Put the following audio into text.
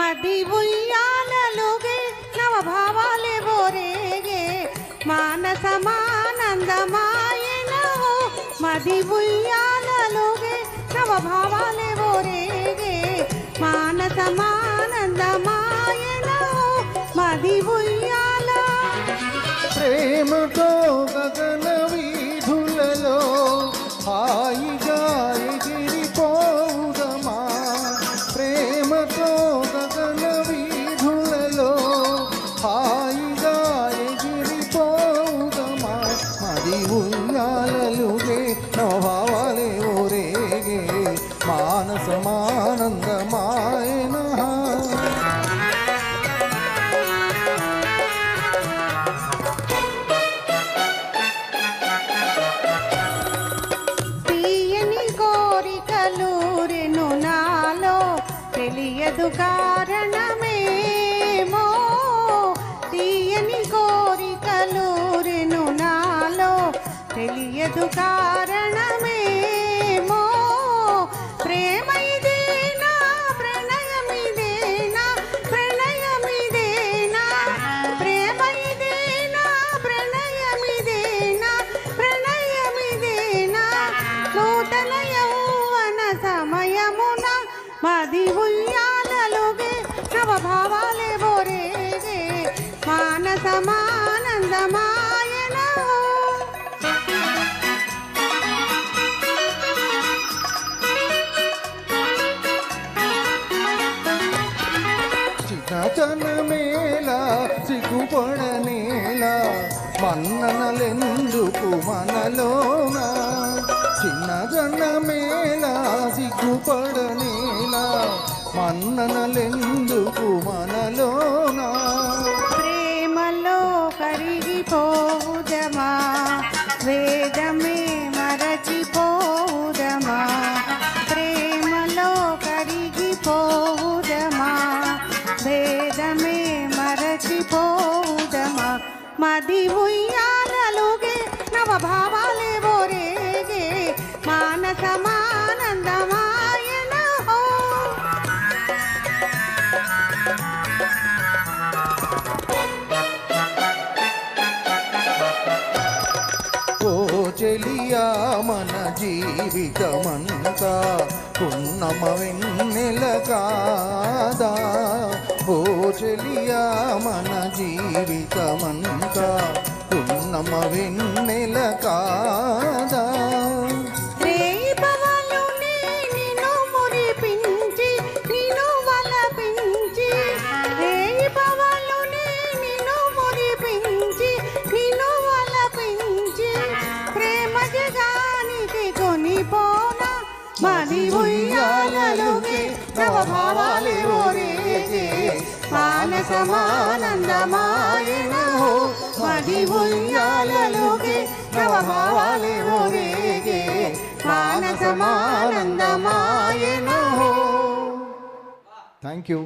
మది ఉయ్యాలలుగే నవభావాలే ఓరేగే మానసమానందమాయనో మది ఉయ్యాలలుగే నవభావాలే ఓరేగే మానసమానందమాయనో మది ఉయ్యాల ప్రేమతో గగన వీధులలో హాయిగా ఎగిరిపోవుదమా ప్రేమతో గగన వీధులలో హాయిగా ఎగిరిపోవుదమా మది ఉయ్యాలలుగే నవభావాలే ఓరేగే మానసమానందమాయన తెలియదు కారణమేమో తీయని కోరికలూరెను నాలో తెలియదు కారణమేమో ప్రేమ ఇదేనా ప్రణయమిదేనా ప్రణయమిదేనా ప్రేమ ఇదేనా ప్రణయమిదేనా ప్రణయమిదేనా నూతన యౌవన సమయమున మది ఉయ్యాలలుగే నవభావాలే ఓరేగే మానసమానందమాయనో చిన్నతనమేలా సిగ్గుపడనేలా మన్ననలెందుకు మనలోన చిన్నజనమేలా సిగ్గుపడనేలా మన్ననలెందుకు మనలోనా ప్రేమలో కరిగిపోవుదమా వేదమే మరచిపోవుదమా ప్రేమలో కరిగిపోవుదమా వేదమే మరచిపోవుదమా మది ఉయ్యాలలుగే నవభావాలే ఓరేగే మానసమానందమాయనో ఓ చెలియా మన జీవితమంతా పున్నమ వెన్నెల కాదా ఓ చెలియా మన జీవితమంతా పున్నమ వెన్నెల కాదా మది ఉయ్యాలలుగే నవభావాలే ఓరేగే మానసమానందమాయనో మది ఉయ్యాలలుగే నవభావాలే ఓరేగే మానసమానందమాయనో థ్యాంక్ యూ.